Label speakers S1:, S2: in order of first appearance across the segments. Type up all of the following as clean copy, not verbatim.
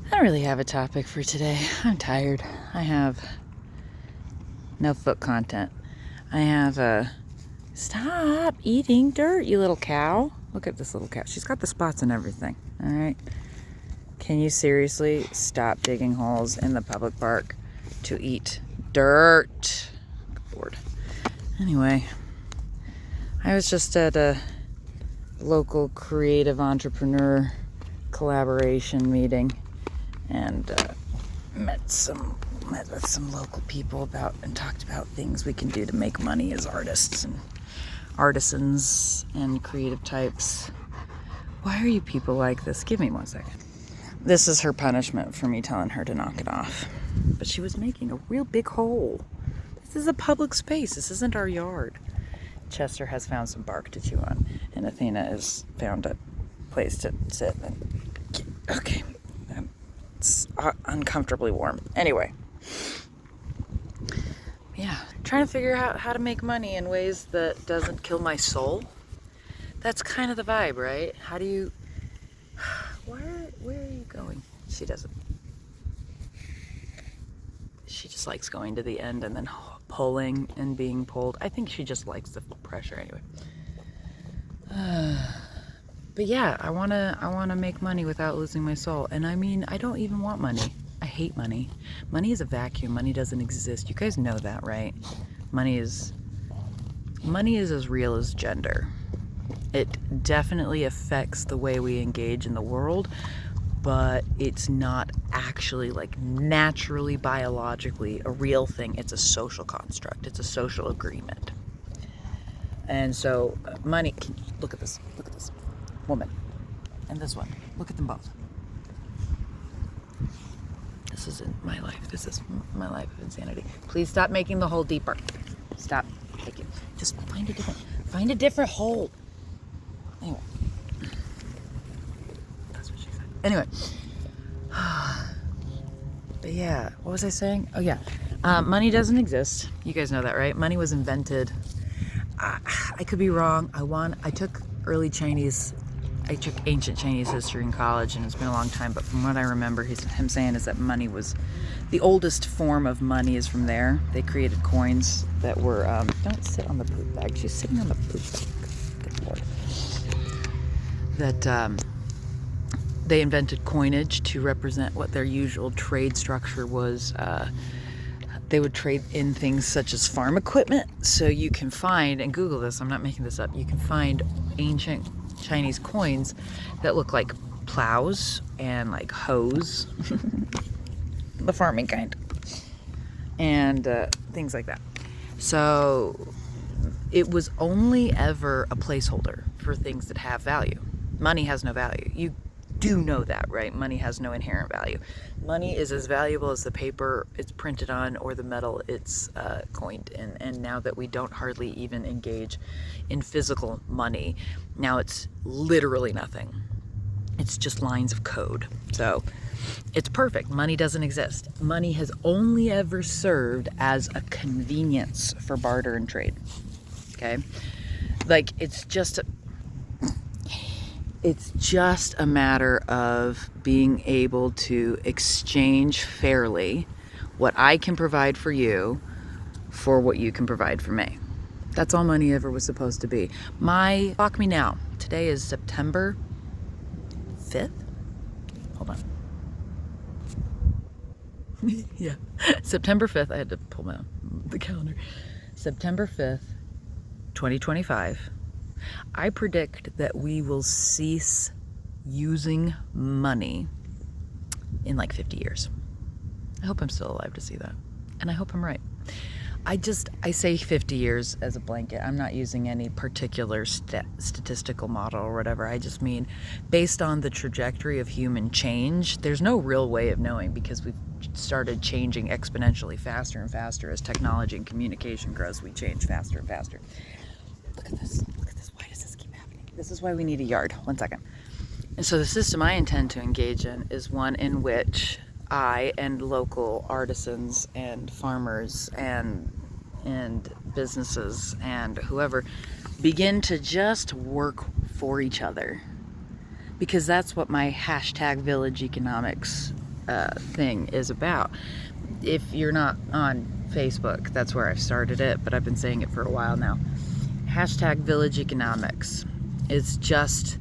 S1: I don't really have a topic for today. I'm tired. I have no foot content. I have stop eating dirt, you little cow. Look at this little cow. She's got the spots and everything. All right. Can you seriously stop digging holes in the public park to eat dirt? Good Lord. Anyway, I was just at a local creative entrepreneur collaboration meeting and met with some local people and talked about things we can do to make money as artists and artisans and creative types. Why are you people like this? Give me 1 second. This is her punishment for me telling her to knock it off. But she was making a real big hole. This is a public space. This isn't our yard. Chester has found some bark to chew on, and Athena has found a place to sit. Okay. It's uncomfortably warm. Anyway. Yeah, trying to figure out how to make money in ways that doesn't kill my soul. That's kind of the vibe, right? How do you... Where are you going? She doesn't. She just likes going to the end and then pulling and being pulled. I think she just likes the pressure anyway. But yeah, I wanna make money without losing my soul. And I mean, I don't even want money. I hate money. Money is a vacuum. Money doesn't exist. You guys know that, right? Money is as real as gender. It definitely affects the way we engage in the world, but it's not actually like naturally, biologically a real thing. It's a social construct. It's a social agreement. And so money, look at this woman and this one. Look at them both. This isn't my life. This is my life of insanity. Please stop making the hole deeper. Stop. Thank you. Just find a different hole. Anyway. That's what she said. Anyway. But yeah, what was I saying? Oh yeah. Money doesn't exist. You guys know that, right? Money was invented. I could be wrong. I took ancient Chinese history in college, and it's been a long time, but from what I remember, him saying is that money was the oldest form of money is from there. They created coins that were don't sit on the poop bag. She's sitting on the poop bag. Good Lord. That they invented coinage to represent what their usual trade structure was. They would trade in things such as farm equipment. So you can find, and Google this, I'm not making this up, you can find ancient Chinese coins that look like plows and like hoes, the farming kind, and things like that. So it was only ever a placeholder for things that have value. Money has no value. You do know that, right? Money has no inherent value. Money is as valuable as the paper it's printed on or the metal it's coined in. And now that we don't hardly even engage in physical money, now it's literally nothing. It's just lines of code. So it's perfect. Money doesn't exist. Money has only ever served as a convenience for barter and trade. Okay? Like it's just a matter of being able to exchange fairly what I can provide for you for what you can provide for me. That's all money ever was supposed to be. Fuck me now. Today is September 5th? Hold on. Yeah. September 5th. I had to pull the calendar. September 5th, 2025. I predict that we will cease using money in like 50 years. I hope I'm still alive to see that. And I hope I'm right. I say 50 years as a blanket. I'm not using any particular statistical model or whatever. I just mean based on the trajectory of human change, there's no real way of knowing because we've started changing exponentially faster and faster as technology and communication grows. We change faster and faster. Look at this. Why does this keep happening? This is why we need a yard. 1 second. And so the system I intend to engage in is one in which I and local artisans and farmers and businesses and whoever begin to just work for each other. Because that's what my hashtag village economics thing is about. If you're not on Facebook, that's where I've started it, but I've been saying it for a while now. Hashtag Village Economics. It's just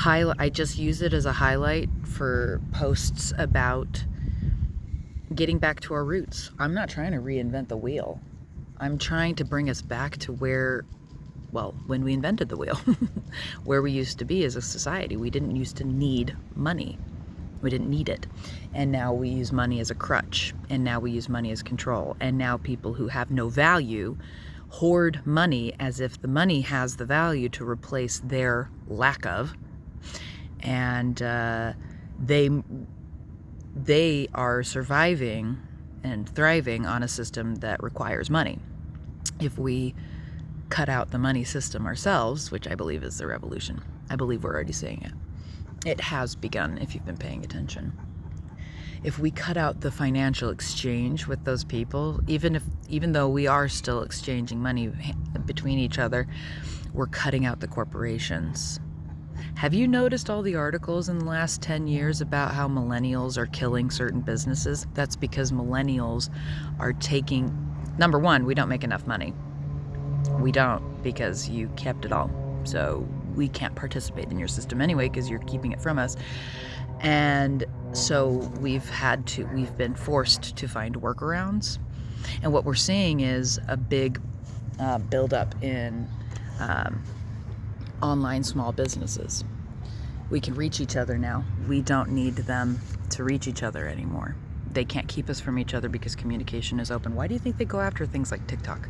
S1: I just use it as a highlight for posts about getting back to our roots. I'm not trying to reinvent the wheel. I'm trying to bring us back to when we invented the wheel, where we used to be as a society. We didn't used to need money. We didn't need it. And now we use money as a crutch. And now we use money as control. And now people who have no value hoard money as if the money has the value to replace their lack of. And they are surviving and thriving on a system that requires money. If we cut out the money system ourselves, which I believe is the revolution, I believe we're already seeing it. It has begun, if you've been paying attention. If we cut out the financial exchange with those people, even though we are still exchanging money between each other, we're cutting out the corporations. Have you noticed all the articles in the last 10 years about how millennials are killing certain businesses? That's because millennials are taking, number one, we don't make enough money. We don't, because you kept it all. So we can't participate in your system anyway because you're keeping it from us. And so we've been forced to find workarounds. And what we're seeing is a big buildup in online small businesses. We can reach each other now. We don't need them to reach each other anymore. They can't keep us from each other because communication is open. Why do you think they go after things like TikTok?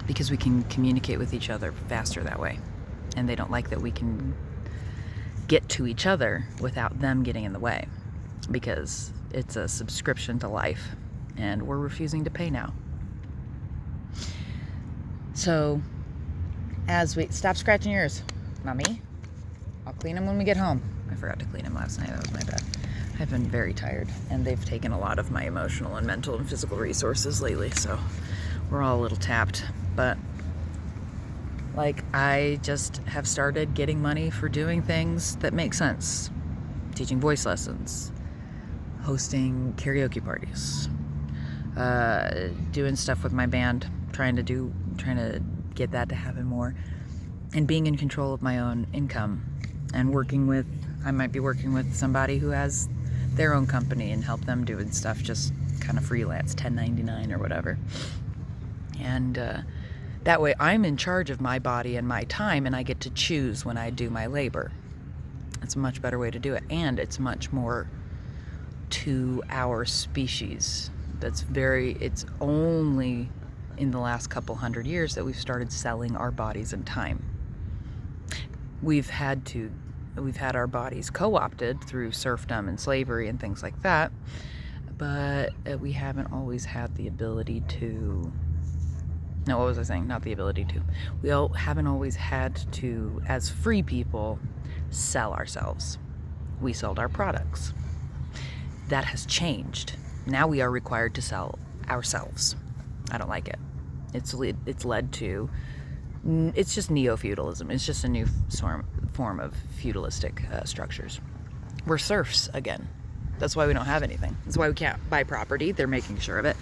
S1: Because we can communicate with each other faster that way. And they don't like that we can get to each other without them getting in the way, because it's a subscription to life and we're refusing to pay now. So as we stop scratching yours, Mommy, I'll clean them when we get home. I forgot to clean them last night. That was my bad. I've been very tired and they've taken a lot of my emotional and mental and physical resources lately, so we're all a little tapped. But I just have started getting money for doing things that make sense. Teaching voice lessons, hosting karaoke parties, doing stuff with my band, trying to get that to happen more, and being in control of my own income, and I might be working with somebody who has their own company and help them doing stuff just kind of freelance, 1099 or whatever. And that way I'm in charge of my body and my time, and I get to choose when I do my labor. It's a much better way to do it, and it's much more to our species. It's only in the last couple hundred years that we've started selling our bodies and time. We've had our bodies co-opted through serfdom and slavery and things like that, but we haven't always had the ability to. No, what was I saying? Not the ability to. We haven't always had to, as free people, sell ourselves. We sold our products. That has changed. Now we are required to sell ourselves. I don't like it. It's led to, it's just neo-feudalism. It's just a new form of feudalistic structures. We're serfs again. That's why we don't have anything. That's why we can't buy property. They're making sure of it.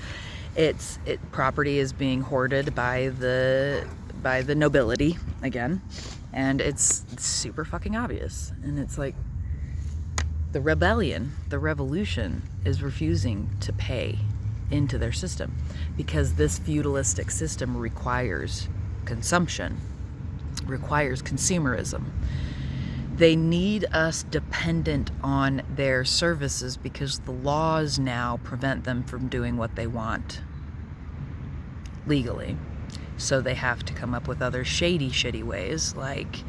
S1: Property is being hoarded by the nobility again, and it's super fucking obvious. And it's like the revolution is refusing to pay into their system, because this feudalistic system requires consumption, requires consumerism. They need us dependent on their services because the laws now prevent them from doing what they want legally. So they have to come up with other shitty ways, like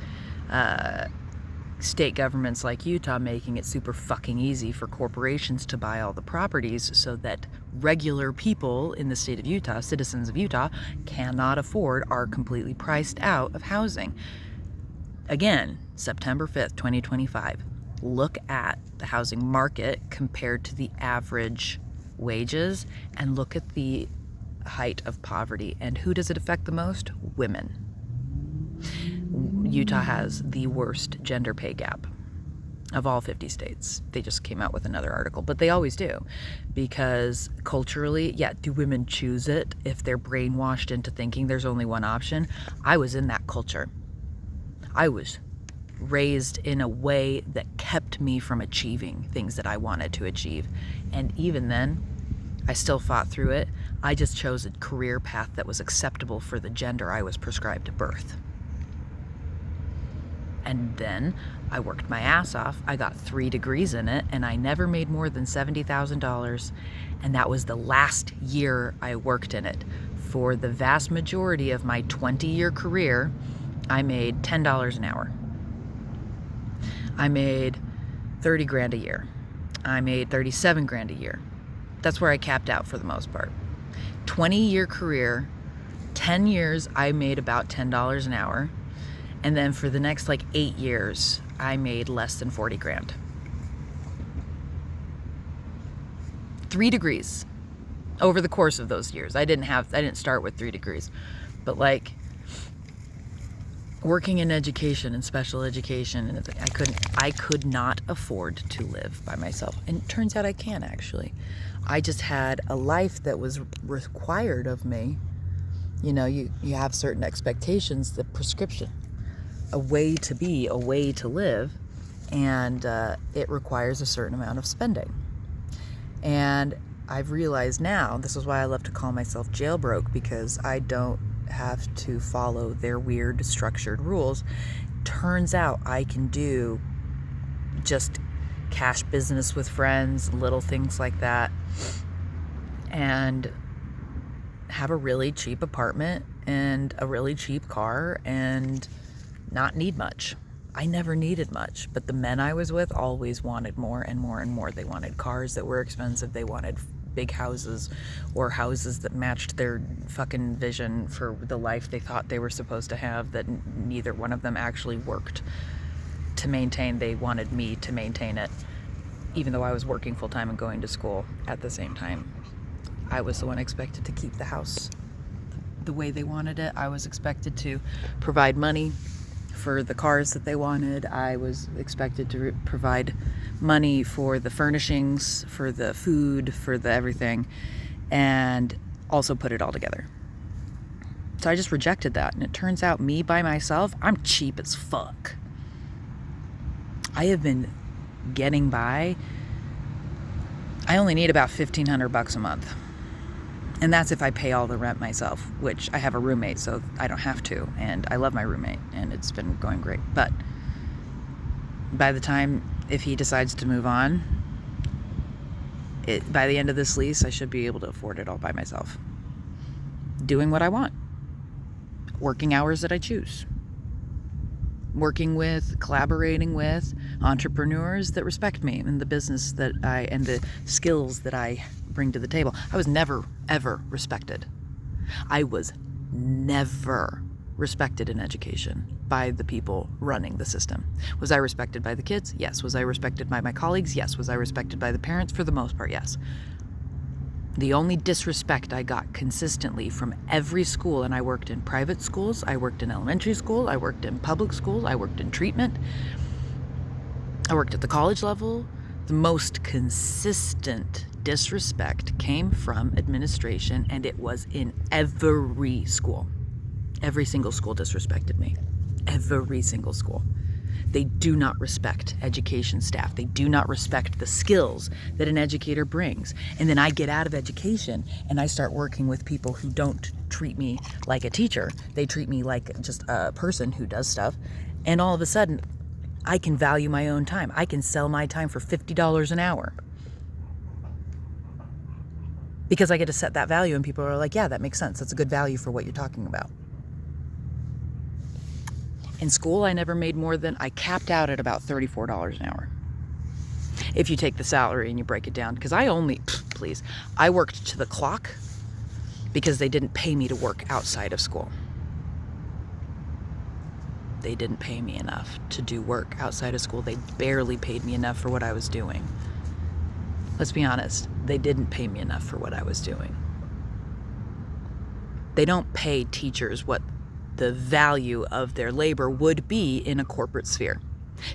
S1: state governments like Utah making it super fucking easy for corporations to buy all the properties so that regular people in the state of Utah, citizens of Utah, cannot afford, are completely priced out of housing. Again, September 5th, 2025. Look at the housing market compared to the average wages, and look at the height of poverty. And who does it affect the most? Women. Utah has the worst gender pay gap. of all 50 states. They just came out with another article, but they always do, because culturally, yeah, do women choose it if they're brainwashed into thinking there's only one option? I was in that culture. I was raised in a way that kept me from achieving things that I wanted to achieve. And even then, I still fought through it. I just chose a career path that was acceptable for the gender I was prescribed at birth. And then I worked my ass off. I got 3 degrees in it, and I never made more than $70,000. And that was the last year I worked in it. For the vast majority of my 20-year career, I made $10 an hour. I made 30 grand a year. I made 37 grand a year. That's where I capped out for the most part. 20-year career, 10 years, I made about $10 an hour. And then for the next 8 years, I made less than 40 grand. 3 degrees over the course of those years. I didn't start with 3 degrees, but working in education and special education, and I could not afford to live by myself. And it turns out I can, actually. I just had a life that was required of me. You have certain expectations, the prescription, a way to be, a way to live, and it requires a certain amount of spending. And I've realized now, this is why I love to call myself jailbroke, because I don't have to follow their weird structured rules. Turns out I can do just cash business with friends, little things like that, and have a really cheap apartment and a really cheap car and not need much. I never needed much, but the men I was with always wanted more and more and more. They wanted cars that were expensive. They wanted big houses, or houses that matched their fucking vision for the life they thought they were supposed to have, that neither one of them actually worked to maintain. They wanted me to maintain it, even though I was working full-time and going to school at the same time. I was the one expected to keep the house the way they wanted it. I was expected to provide money for the cars that they wanted. I was expected to provide money for the furnishings, for the food, for the everything, and also put it all together. So I just rejected that, and it turns out me by myself, I'm cheap as fuck. I have been getting by. I only need about $1,500 a month. And that's if I pay all the rent myself, which I have a roommate, so I don't have to. And I love my roommate, and it's been going great. But by the time, if he decides to move on, by the end of this lease, I should be able to afford it all by myself. Doing what I want. Working hours that I choose. Collaborating with entrepreneurs that respect me and the business and the skills that I bring to the table. I was never, ever respected. I was never respected in education by the people running the system. Was I respected by the kids? Yes. Was I respected by my colleagues? Yes. Was I respected by the parents? For the most part, yes. The only disrespect I got consistently from every school, and I worked in private schools, I worked in elementary school, I worked in public school, I worked in treatment, I worked at the college level, the most consistent disrespect came from administration, and it was in every school. Every single school disrespected me. Every single school. They do not respect education staff. They do not respect the skills that an educator brings. And then I get out of education and I start working with people who don't treat me like a teacher. They treat me like just a person who does stuff. And all of a sudden, I can value my own time. I can sell my time for $50 an hour. Because I get to set that value, and people are like, yeah, that makes sense. That's a good value for what you're talking about. In school, I never made more than, I capped out at about $34 an hour. If you take the salary and you break it down, because I worked to the clock because they didn't pay me to work outside of school. They didn't pay me enough to do work outside of school. They barely paid me enough for what I was doing. Let's be honest, they didn't pay me enough for what I was doing. They don't pay teachers what the value of their labor would be in a corporate sphere.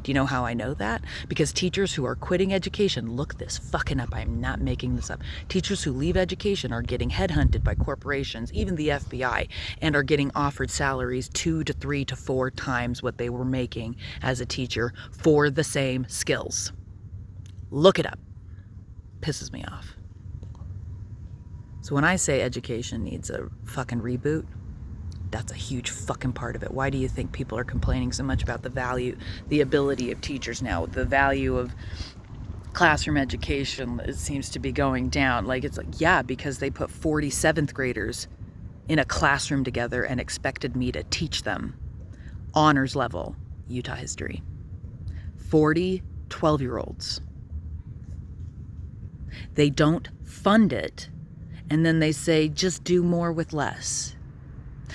S1: Do you know how I know that? Because teachers who are quitting education, look this fucking up, I'm not making this up. Teachers who leave education are getting headhunted by corporations, even the FBI, and are getting offered salaries 2 to 3 to 4 times what they were making as a teacher for the same skills. Look it up. Pisses me off. So when I say education needs a fucking reboot, that's a huge fucking part of it. Why do you think people are complaining so much about the value, the ability of teachers now? The value of classroom education, it seems to be going down. Yeah, because they put 40 7th graders in a classroom together and expected me to teach them honors level Utah history. 40 12-year-olds. They don't fund it, and then they say, just do more with less.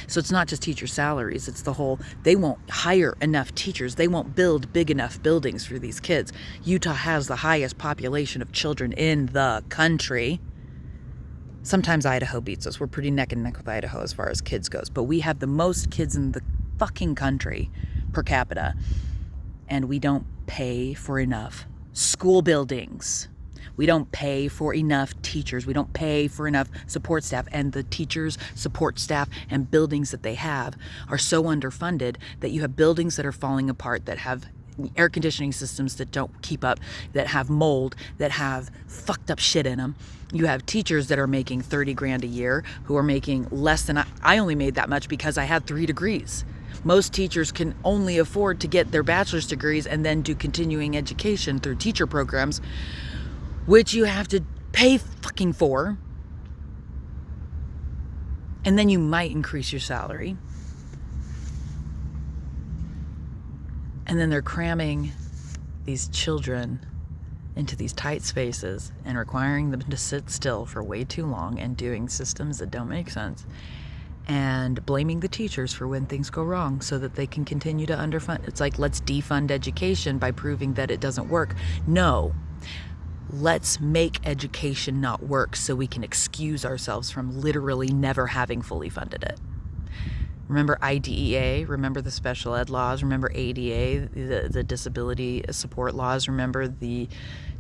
S1: So it's not just teacher salaries, it's the whole, they won't hire enough teachers, they won't build big enough buildings for these kids. Utah has the highest population of children in the country. Sometimes Idaho beats us. We're pretty neck and neck with Idaho as far as kids goes, but we have the most kids in the fucking country per capita, and we don't pay for enough school buildings. We don't pay for enough teachers. We don't pay for enough support staff. And the teachers, support staff, and buildings that they have are so underfunded that you have buildings that are falling apart, that have air conditioning systems that don't keep up, that have mold, that have fucked up shit in them. You have teachers that are making 30 grand a year who are making less than I only made that much because I had 3 degrees. Most teachers can only afford to get their bachelor's degrees and then do continuing education through teacher programs, which you have to pay fucking for. And then you might increase your salary. And then they're cramming these children into these tight spaces and requiring them to sit still for way too long and doing systems that don't make sense, and blaming the teachers for when things go wrong so that they can continue to underfund. It's like, let's defund education by proving that it doesn't work. No. Let's make education not work so we can excuse ourselves from literally never having fully funded it. Remember IDEA? Remember the special ed laws? Remember ADA, the disability support laws? Remember the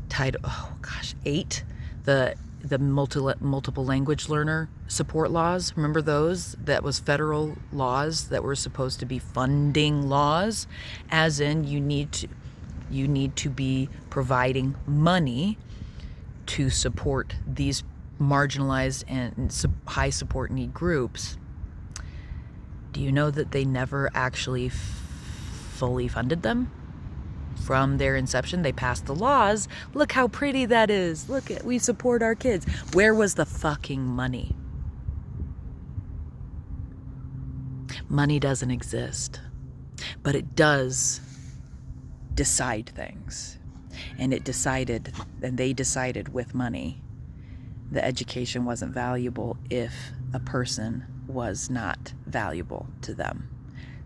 S1: Title 8, the multiple language learner support laws? Remember those? That was federal laws that were supposed to be funding laws, as in you need to be providing money to support these marginalized and high support need groups. Do you know that they never actually fully funded them? From their inception, they passed the laws. Look how pretty that is. Look at, we support our kids. Where was the fucking money? Money doesn't exist, but it does decide things. And they decided with money that education wasn't valuable if a person was not valuable to them.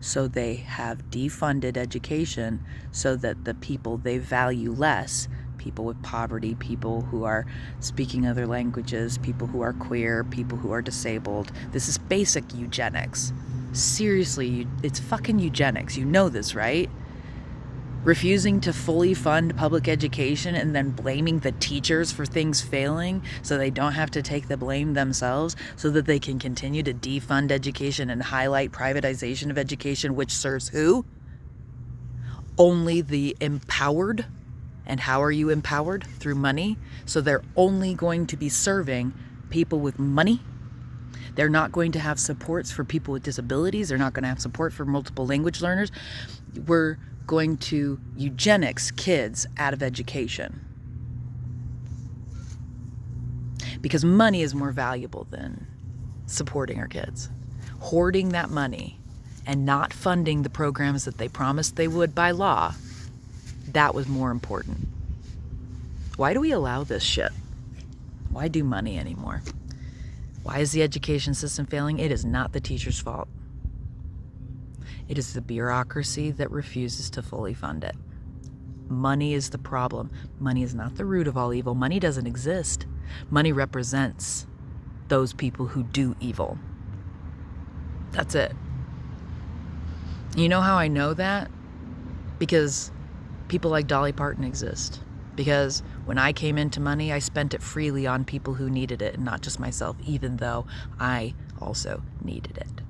S1: So they have defunded education so that the people they value less, people with poverty, people who are speaking other languages, people who are queer, people who are disabled. This is basic eugenics. Seriously, it's fucking eugenics. You know this, right? Refusing to fully fund public education and then blaming the teachers for things failing so they don't have to take the blame themselves, so that they can continue to defund education and highlight privatization of education, which serves who? Only the empowered. And how are you empowered? Through money. So they're only going to be serving people with money. They're not going to have supports for people with disabilities. They're not going to have support for multiple language learners. We're going to eugenics kids out of education because money is more valuable than supporting our kids. Hoarding that money and not funding the programs that they promised they would by law, that was more important. Why do we allow this shit? Why do money anymore? Why is the education system failing? It is not the teacher's fault. It is the bureaucracy that refuses to fully fund it. Money is the problem. Money is not the root of all evil. Money doesn't exist. Money represents those people who do evil. That's it. You know how I know that? Because people like Dolly Parton exist. Because when I came into money, I spent it freely on people who needed it and not just myself, even though I also needed it.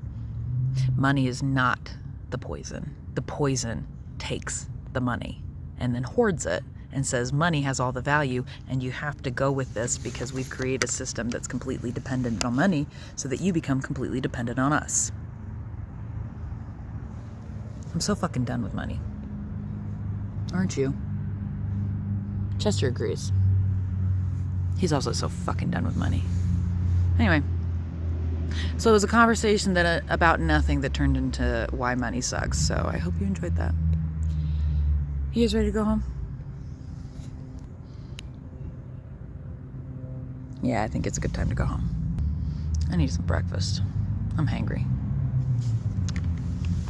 S1: Money is not the poison. The poison takes the money and then hoards it and says money has all the value and you have to go with this because we've created a system that's completely dependent on money so that you become completely dependent on us. I'm so fucking done with money. Aren't you? Chester agrees. He's also so fucking done with money. Anyway, so it was a conversation that about nothing that turned into why money sucks. So I hope you enjoyed that. You guys ready to go home? Yeah, I think it's a good time to go home. I need some breakfast. I'm hangry.